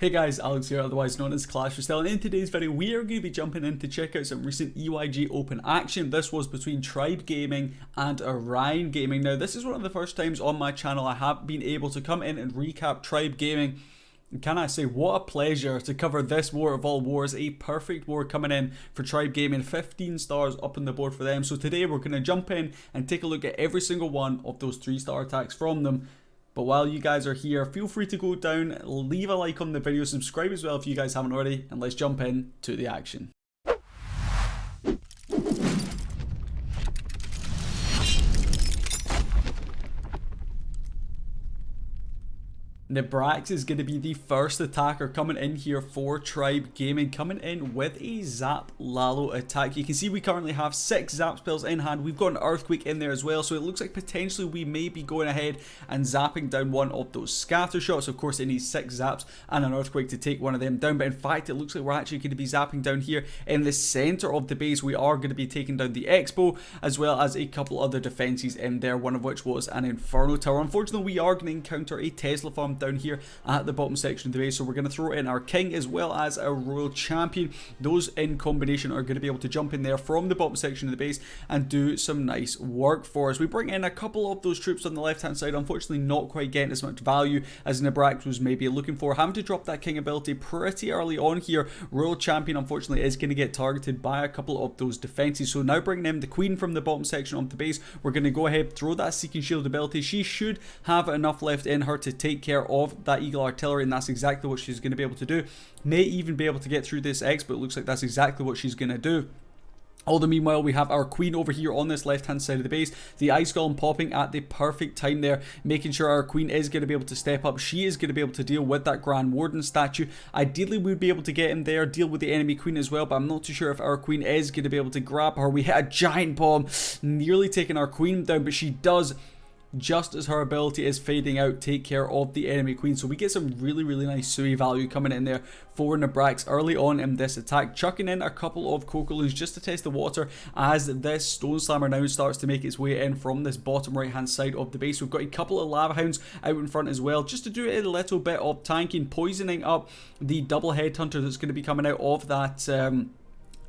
Hey guys, Alex here, otherwise known as Clash for Style, and in today's video we are going to be jumping in to check out some recent EYG Open action. This was between Tribe Gaming and Orion Gaming. Now this is one of the first times on my channel I have been able to come in and recap Tribe Gaming. And can I say, what a pleasure to cover this war of all wars, a perfect war coming in for Tribe Gaming, 15 stars up on the board for them. So today we're going to jump in and take a look at every single one of those 3-star attacks from them. But while you guys are here, feel free to go down, leave a like on the video, subscribe as well if you guys haven't already, and let's jump in to the action. Nebrax is going to be the first attacker coming in here for Tribe Gaming, coming in with a Zap Lalo attack. You can see we currently have 6 Zap spells in hand. We've got an Earthquake in there as well, so it looks like potentially we may be going ahead and zapping down one of those scatter shots. Of course, it needs 6 Zaps and an Earthquake to take one of them down, but in fact, it looks like we're actually going to be zapping down here in the center of the base. We are going to be taking down the Expo, as well as a couple other defenses in there, one of which was an Inferno Tower. Unfortunately, we are going to encounter a Tesla farm down here at the bottom section of the base, so we're going to throw in our King as well as our Royal Champion. Those in combination are going to be able to jump in there from the bottom section of the base and do some nice work for us. We bring in a couple of those troops on the left hand side, unfortunately not quite getting as much value as Nebrax was maybe looking for, having to drop that King ability pretty early on here. Royal Champion unfortunately is going to get targeted by a couple of those defenses, so now bringing in the Queen from the bottom section of the base, we're going to go ahead, throw that Seeking Shield ability. She should have enough left in her to take care of that Eagle Artillery, and that's exactly what she's going to be able to do. May even be able to get through this X, but it looks like that's exactly what she's going to do. All the meanwhile, we have our Queen over here on this left hand side of the base, the Ice Golem popping at the perfect time there, making sure our Queen is going to be able to step up. She is going to be able to deal with that Grand Warden statue. Ideally we would be able to get in there, deal with the enemy Queen as well, but I'm not too sure if our Queen is going to be able to grab her. We hit a giant bomb, nearly taking our Queen down, but she does, just as her ability is fading out, take care of the enemy Queen. So we get some really nice Sui value coming in there for Nebrax early on in this attack, chucking in a couple of Kokoloons just to test the water as this Stone Slammer now starts to make its way in from this bottom right hand side of the base. We've got a couple of Lava Hounds out in front as well, just to do a little bit of tanking, poisoning up the double Headhunter that's going to be coming out of that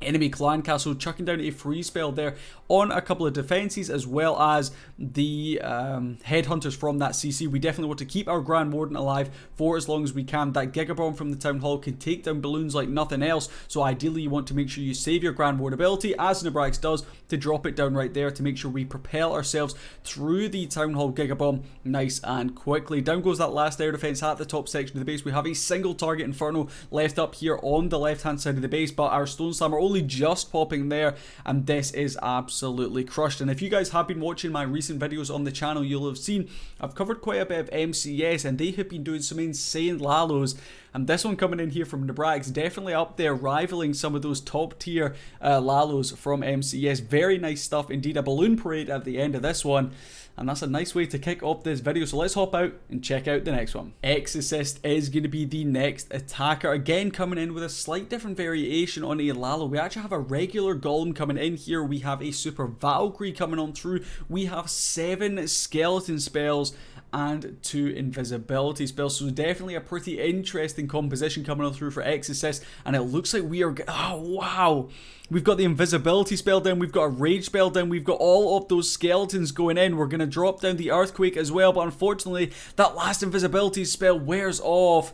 enemy clan castle, chucking down a free spell there on a couple of defenses, as well as the headhunters from that CC. We definitely want to keep our Grand Warden alive for as long as we can. That Giga Bomb from the Town Hall can take down balloons like nothing else, so ideally you want to make sure you save your Grand Warden ability, as Nebrax does, to drop it down right there to make sure we propel ourselves through the Town Hall Giga Bomb nice and quickly. Down goes that last air defense at the top section of the base. We have a single target Inferno left up here on the left hand side of the base, but our Stone Slammer only just popping there, and this is absolutely crushed. And if you guys have been watching my recent videos on the channel, you'll have seen I've covered quite a bit of MCS, and they have been doing some insane Lalos, and this one coming in here from Nebrax, definitely up there rivaling some of those top tier Lalos from MCS. Very nice stuff indeed. A balloon parade at the end of this one, and that's a nice way to kick off this video, so let's hop out and check out the next one. Exorcist is going to be the next attacker, again coming in with a slight different variation on a Lalo. We actually have a regular Golem coming in here, we have a Super Valkyrie coming on through, we have 7 skeleton spells and 2 invisibility spells, so definitely a pretty interesting composition coming on through for Exorcist. And it looks like we are, oh wow, we've got the invisibility spell down, we've got a rage spell down, we've got all of those skeletons going in. We're going to drop down the Earthquake as well, but unfortunately that last invisibility spell wears off.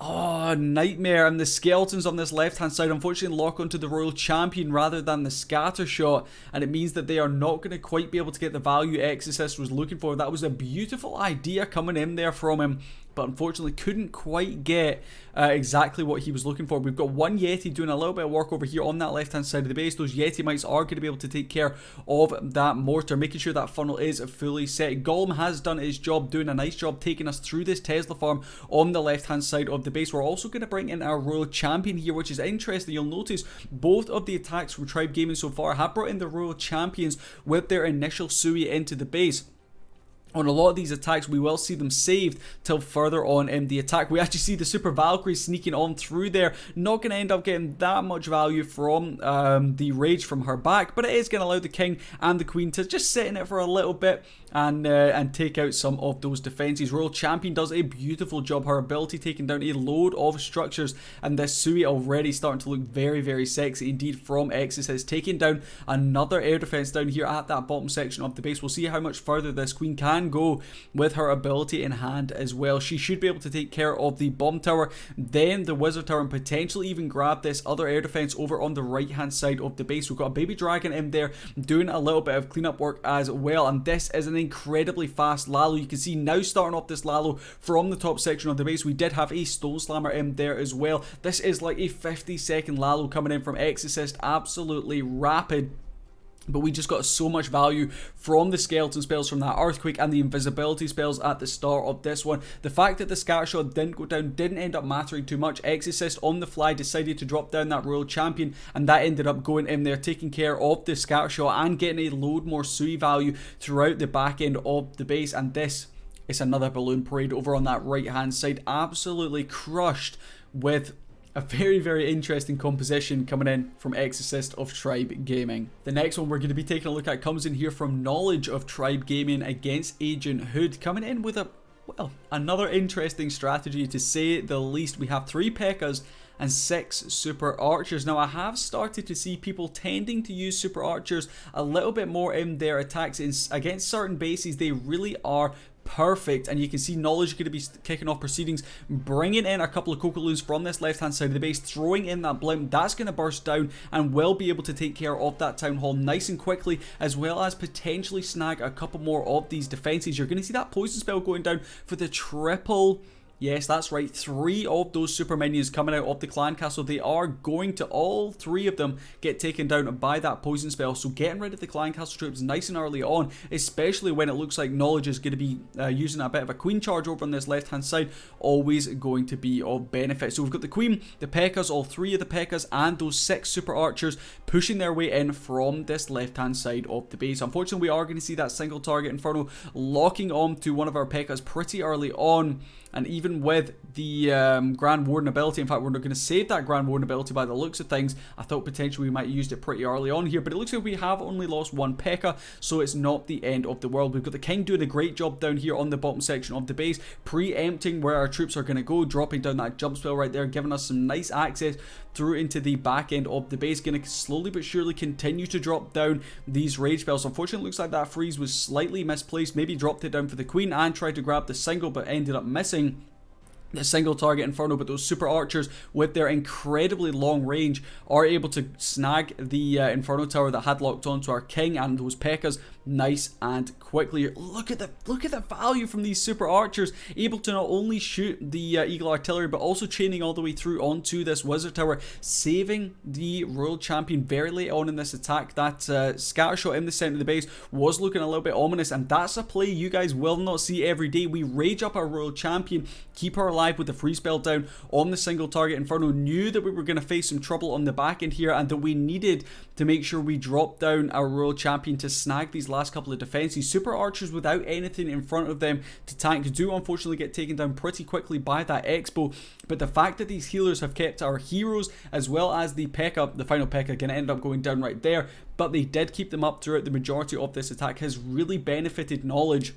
Oh, nightmare. And the skeletons on this left hand side unfortunately lock onto the Royal Champion rather than the scatter shot, and it means that they are not going to quite be able to get the value Exorcist was looking for. That was a beautiful idea coming in there from him, but unfortunately couldn't quite get exactly what he was looking for. We've got one Yeti doing a little bit of work over here on that left hand side of the base. Those Yeti mites are going to be able to take care of that mortar, making sure that funnel is fully set. Golem has done his job, doing a nice job taking us through this Tesla farm on the left hand side of the base. We're also going to bring in our Royal Champion here, which is interesting. You'll notice both of the attacks from Tribe Gaming so far have brought in the Royal Champions with their initial Sui into the base. On a lot of these attacks, we will see them saved till further on in the attack. We actually see the Super Valkyrie sneaking on through there. Not going to end up getting that much value from the rage from her back, but it is going to allow the King and the Queen to just sit in it for a little bit, and take out some of those defenses. Royal Champion does a beautiful job. Her ability taking down a load of structures, and this Sui already starting to look very, very sexy indeed from Exorcist, taking down another air defense down here at that bottom section of the base. We'll see how much further this queen can go with her ability in hand as well. She should be able to take care of the bomb tower, then the wizard tower, and potentially even grab this other air defense over on the right hand side of the base. We've got a baby dragon in there doing a little bit of cleanup work as well, and this is an incredibly fast Lalo. You can see now starting off this Lalo from the top section of the base. We did have a Stone Slammer in there as well. This is like a 50-second Lalo coming in from Exorcist, absolutely rapid. But we just got so much value from the skeleton spells from that earthquake and the invisibility spells at the start of this one. The fact that the scattershot didn't go down didn't end up mattering too much. Exorcist on the fly decided to drop down that Royal Champion, and that ended up going in there, taking care of the scattershot and getting a load more Sui value throughout the back end of the base. And this is another balloon parade over on that right hand side, absolutely crushed with a very, very interesting composition coming in from Exorcist of Tribe Gaming. The next one we're going to be taking a look at comes in here from Knowledge of Tribe Gaming against Agent Hood, coming in with another interesting strategy to say the least. We have 3 P.E.K.K.A.s and 6 Super Archers. Now I have started to see people tending to use Super Archers a little bit more in their attacks against certain bases. They really are perfect, and you can see Knowledge going to be kicking off proceedings, bringing in a couple of Coca-Loons from this left hand side of the base, throwing in that blimp. That's going to burst down and will be able to take care of that town hall nice and quickly, as well as potentially snag a couple more of these defenses. You're going to see that poison spell going down for the triple. Yes, that's right, 3 of those super minions coming out of the clan castle. They are going to, all 3 of them, get taken down by that poison spell. So getting rid of the clan castle troops nice and early on, especially when it looks like Knowledge is going to be using a bit of a queen charge over on this left hand side, always going to be of benefit. So we've got the queen, the P.E.K.K.A.s, all 3 of the P.E.K.K.A.s, and those 6 super archers pushing their way in from this left hand side of the base. Unfortunately, we are going to see that single target Inferno locking on to one of our P.E.K.K.A.s pretty early on. And even with the Grand Warden ability, in fact, we're not going to save that Grand Warden ability by the looks of things. I thought potentially we might have used it pretty early on here, but it looks like we have only lost 1 P.E.K.K.A., so it's not the end of the world. We've got the King doing a great job down here on the bottom section of the base, preempting where our troops are going to go, dropping down that jump spell right there, giving us some nice access through into the back end of the base. Going to slowly but surely continue to drop down these rage spells. Unfortunately, it looks like that freeze was slightly misplaced. Maybe dropped it down for the queen and tried to grab the single, but ended up missing the single target Inferno. But those super archers with their incredibly long range are able to snag the Inferno tower that had locked onto our king and those P.E.K.K.A.s nice and quickly. Look at the value from these super archers, able to not only shoot the eagle artillery but also chaining all the way through onto this wizard tower, saving the Royal Champion very late on in this attack. That scatter shot in the center of the base was looking a little bit ominous, and that's a play you guys will not see every day. We rage up our Royal Champion, keep her alive with the free spell down on the single target Inferno. Knew that we were going to face some trouble on the back end here, and that we needed to make sure we dropped down our Royal Champion to snag these last couple of defenses. Super archers without anything in front of them to tank do unfortunately get taken down pretty quickly by that expo, but the fact that these healers have kept our heroes as well as the P.E.K.K.A., the final P.E.K.K.A. going to end up going down right there, but they did keep them up throughout the majority of this attack, has really benefited Knowledge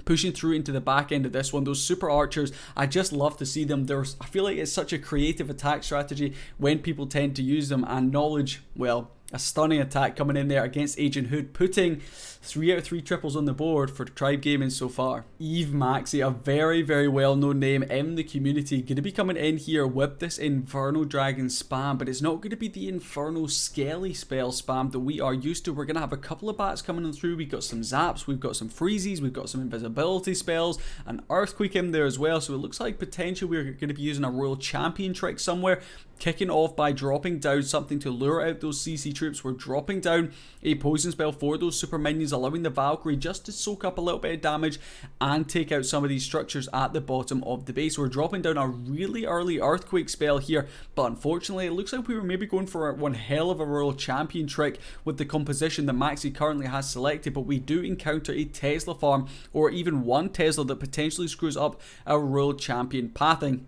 pushing through into the back end of this one. Those super archers, I just love to see them. I feel like it's such a creative attack strategy when people tend to use them, and Knowledge, well, a stunning attack coming in there against Agent Hood, putting 3 out of 3 triples on the board for Tribe Gaming so far. Eve Maxi, a very, very well-known name in the community, going to be coming in here with this Inferno Dragon spam, but it's not going to be the Inferno Skelly spell spam that we are used to. We're going to have a couple of bats coming through. We've got some zaps, we've got some freezes, we've got some invisibility spells, an earthquake in there as well, so it looks like potentially we're going to be using a Royal Champion trick somewhere, kicking off by dropping down something to lure out those CC troops. We're dropping down a poison spell for those super minions, allowing the Valkyrie just to soak up a little bit of damage and take out some of these structures at the bottom of the base. We're dropping down a really early earthquake spell here, but unfortunately it looks like we were maybe going for one hell of a Royal Champion trick with the composition that Maxi currently has selected, but we do encounter a Tesla farm, or even one Tesla, that potentially screws up our Royal Champion pathing.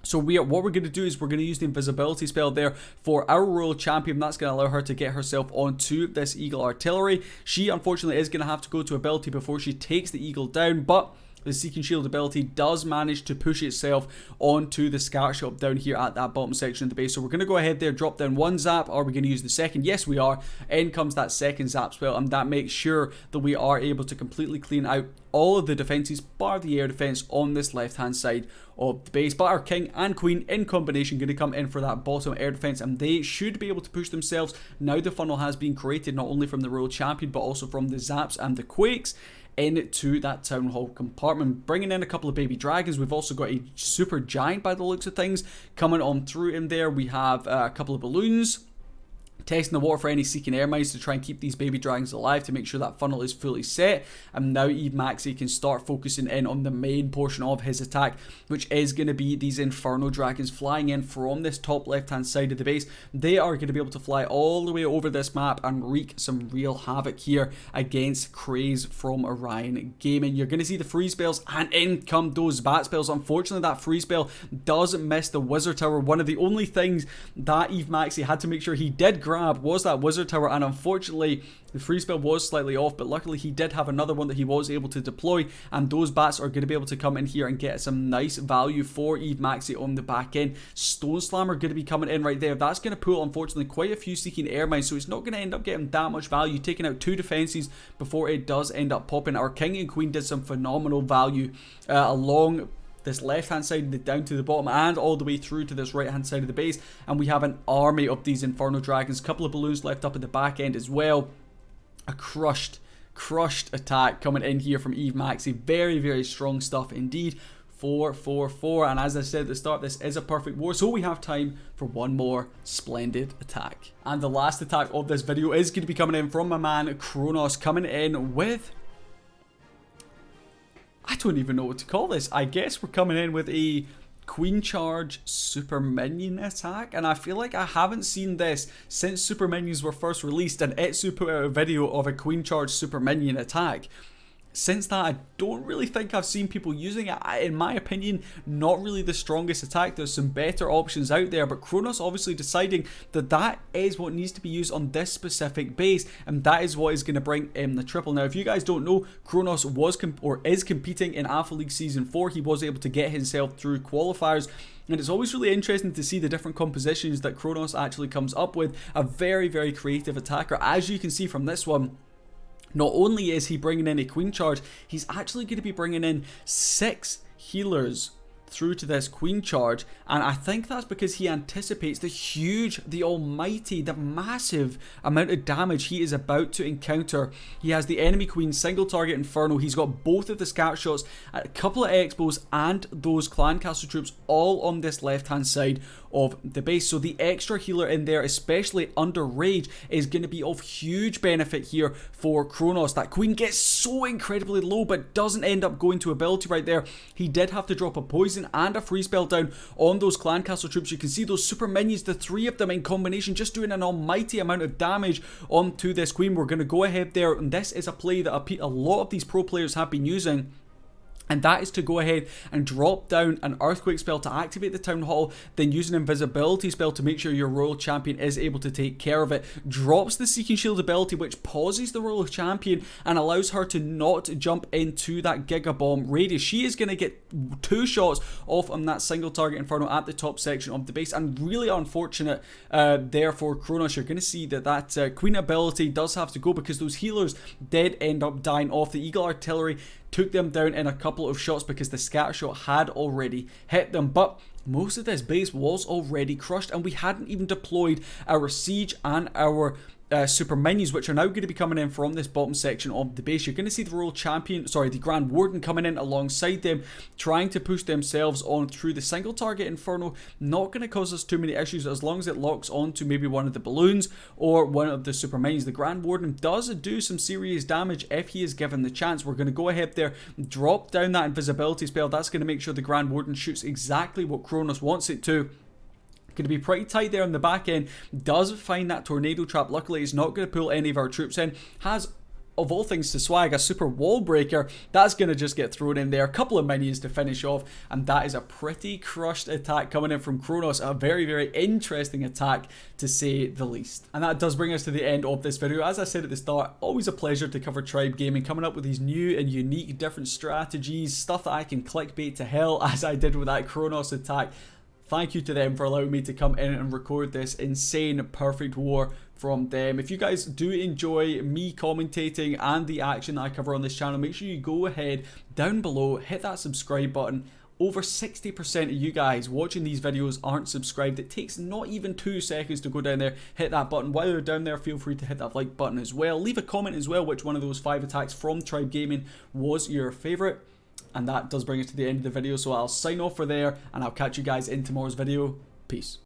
So what we're going to do is we're going to use the invisibility spell there for our royal champion. That's going to allow her to get herself onto this eagle artillery. She unfortunately is going to have to go to ability before she takes the eagle down, but the Seeking Shield ability does manage to push itself onto the scatter shot down here at that bottom section of the base. So we're going to go ahead there, drop down one zap. Are we going to use the second? Yes, we are. In comes that second zap spell, and that makes sure that we are able to completely clean out all of the defenses, bar the air defense on this left-hand side of the base. But our king and queen in combination going to come in for that bottom air defense, and they should be able to push themselves. Now the funnel has been created not only from the royal champion, but also from the zaps and the quakes into that town hall compartment, bringing in a couple of baby dragons. We've also got a super giant by the looks of things coming on through in there. We have a couple of balloons testing the water for any seeking air mines to try and keep these baby dragons alive to make sure that funnel is fully set. And now EYG can start focusing in on the main portion of his attack, which is going to be these inferno dragons flying in from this top left hand side of the base. They are going to be able to fly all the way over this map and wreak some real havoc here against Craze from Orion Gaming. You're going to see the freeze spells, and in come those bat spells. Unfortunately, that freeze spell does miss the wizard tower. One of the only things that EYG had to make sure he did grab was that wizard tower, and unfortunately the free spell was slightly off, but luckily he did have another one that he was able to deploy, and those bats are going to be able to come in here and get some nice value for EYG on the back end. Stone Slammer going to be coming in right there. That's going to pull, unfortunately, quite a few seeking air mines, so it's not going to end up getting that much value, taking out two defenses before it does end up popping. Our king and queen did some phenomenal value along this left hand side down to the bottom and all the way through to this right hand side of the base, and we have an army of these inferno dragons, a couple of balloons left up at the back end as well. A crushed attack coming in here from EYG. Very, very strong stuff indeed. 4-4-4, and as I said at the start, this is a perfect war, so we have time for one more splendid attack. And the last attack of this video is going to be coming in from my man Kronos, coming in with, I don't even know what to call this. I guess we're coming in with a Queen Charge Super Minion attack, and I feel like I haven't seen this since Super Minions were first released and Etsu put out a video of a Queen Charge Super Minion attack. Since that, I don't really think I've seen people using it. In my opinion, not really the strongest attack. There's some better options out there, but Kronos obviously deciding that that is what needs to be used on this specific base, and that is what is going to bring in the triple. Now, if you guys don't know, Kronos was is competing in Alpha League Season 4. He was able to get himself through qualifiers, and it's always really interesting to see the different compositions that Kronos actually comes up with. A very, very creative attacker, as you can see from this one. Not only is he bringing in a Queen Charge, he's actually going to be bringing in 6 healers through to this Queen Charge, and I think that's because he anticipates the huge, the almighty, the massive amount of damage he is about to encounter. He has the enemy queen, single target inferno, he's got both of the scatter shots, a couple of expos and those clan castle troops all on this left hand side of the base. So the extra healer in there, especially under rage, is going to be of huge benefit here for Kronos. That queen gets so incredibly low but doesn't end up going to ability right there. He did have to drop a poison and a free spell down on those clan castle troops. You can see those super minions, the 3 of them in combination, just doing an almighty amount of damage onto this queen. We're going to go ahead there, and this is a play that a lot of these pro players have been using, and that is to go ahead and drop down an earthquake spell to activate the town hall, then use an invisibility spell to make sure your royal champion is able to take care of it. Drops the Seeking Shield ability, which pauses the royal champion and allows her to not jump into that giga bomb radius. She is going to get 2 shots off on that single target inferno at the top section of the base, and really unfortunate there for Kronos. You're going to see that queen ability does have to go because those healers did end up dying off. The eagle artillery took them down in a couple of shots because the scatter shot had already hit them, but most of this base was already crushed, and we hadn't even deployed our siege and our super minions, which are now going to be coming in from this bottom section of the base. You're going to see the royal champion, the grand warden coming in alongside them, trying to push themselves on through the single target inferno. Not going to cause us too many issues as long as it locks onto maybe one of the balloons or one of the super minions. The grand warden does do some serious damage if he is given the chance. We're going to go ahead there, drop down that invisibility spell. That's going to make sure the grand warden shoots exactly what Kronos wants it to. Going to be pretty tight there on the back end. Does find that tornado trap. Luckily, it's not going to pull any of our troops in. Has of all things to swag, a super wall breaker, that's going to just get thrown in there. A couple of minions to finish off, and that is a pretty crushed attack coming in from Kronos. A very, very interesting attack, to say the least. And that does bring us to the end of this video. As I said at the start, always a pleasure to cover Tribe Gaming, coming up with these new and unique different strategies, stuff that I can clickbait to hell, as I did with that Kronos attack. Thank you to them for allowing me to come in and record this insane perfect war from them. If you guys do enjoy me commentating and the action that I cover on this channel, make sure you go ahead down below, hit that subscribe button. Over 60% of you guys watching these videos aren't subscribed. It takes not even 2 seconds to go down there, hit that button. While you're down there, feel free to hit that like button as well. Leave a comment as well which one of those 5 attacks from Tribe Gaming was your favorite. And that does bring us to the end of the video, so I'll sign off for there, and I'll catch you guys in tomorrow's video. Peace.